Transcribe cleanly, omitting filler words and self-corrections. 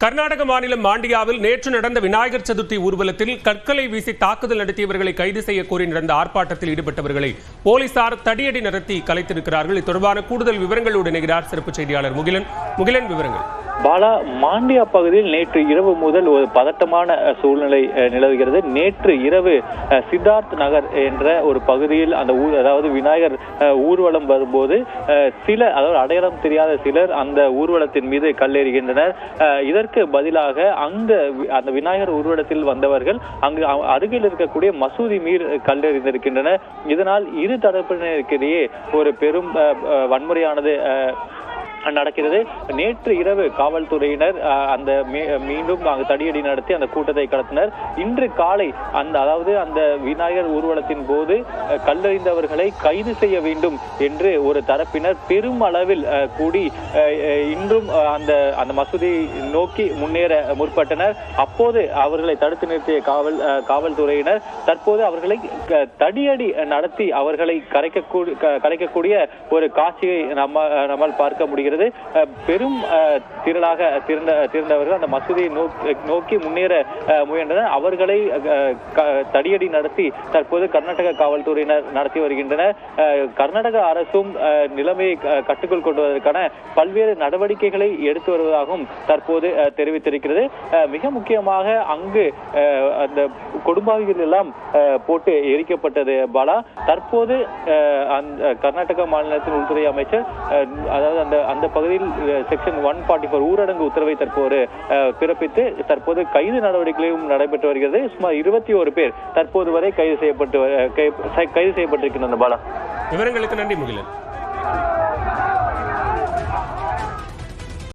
கர்நாடக மாநிலம் மாண்டியாவில் நேற்று நடந்த விநாயகர் சதுர்த்தி ஊர்வலத்தில் கற்களை வீசி தாக்குதல் நடத்தியவர்களை கைது செய்ய கோரி நடந்த ஆர்ப்பாட்டத்தில் ஈடுபட்டவர்களை போலீசார் தடியடி நடத்தி கலைத்திருக்கிறார்கள். இது தொடர்பான கூடுதல் விவரங்களோடு இணைகிறார் சிறப்பு செய்தியாளர் முகிலன். விவரங்கள். பாலா, மாண்டியா பகுதியில் நேற்று இரவு முதல் ஒரு பதட்டமான சூழ்நிலை நிலவுகிறது. நேற்று இரவு சித்தார்த் நகர் என்ற ஒரு பகுதியில் அந்த அதாவது விநாயகர் ஊர்வலம் வரும்போது அதாவது அடையாளம் தெரியாத சிலர் அந்த ஊர்வலத்தின் மீது கல்லெறிகின்றனர். இதற்கு பதிலாக அந்த விநாயகர் ஊர்வலத்தில் வந்தவர்கள் அங்கு அருகில் இருக்கக்கூடிய மசூதி மீது கல்லெறிந்திருக்கின்றனர். இதனால் இரு தரப்பினருக்கிடையே ஒரு பெரும் வன்முறையானது நடக்கிறது. நேற்று இரவு காவல்துறையினர் மீண்டும் தடியடி நடத்தி அந்த கூட்டத்தை கடத்தினர். இன்று காலை அதாவது அந்த விநாயகர் ஊர்வலத்தின் போது கல்லெறிந்தவர்களை கைது செய்ய வேண்டும் என்று ஒரு தரப்பினர் பெரும் அளவில் கூடி இன்றும் அந்த மசூதியை நோக்கி முன்னேற முற்பட்டனர். அப்போது அவர்களை தடுத்து நிறுத்திய காவல்துறையினர் தற்போது அவர்களை தடியடி நடத்தி அவர்களை கரைக்கக்கூடிய ஒரு காட்சியை நம்மால் பார்க்க முடிகிறது. பெரும் திரளாக திரண்டவர்கள் அந்த மசூதியை நோக்கி முன்னேற முயன்றனர். அவர்களை தடியடி நடத்தி தற்போது கர்நாடக காவல்துறையினர் நடத்தி வருகின்றனர். கர்நாடக அரசும் நிலைமையை கட்டுக்குள் கொண்டு வருவதற்கான பல்வேறு நடவடிக்கைகளை எடுத்து வருவதாகவும் தற்போது தெரிவித்திருக்கிறது. மிக முக்கியமாக அங்கு அந்த கொடும்பாவிகள் எல்லாம் போட்டு எரிக்கப்பட்டது. பாலா, தற்போது கர்நாடக மாநிலத்தின் உள்துறை அமைச்சர் அதாவது அந்த பகுதியில் செக்ஷன் 144 ஊரடங்கு உத்தரவை தற்போது பிறப்பித்து தற்போது கைது நடவடிக்கைகளும் நடைபெற்று வருகிறது. சுமார் 21 பேர் தற்போது வரை கைது செய்யப்பட்டிருக்கின்றனர். பாலா, விவரங்களுக்கு நன்றி முகிலன்.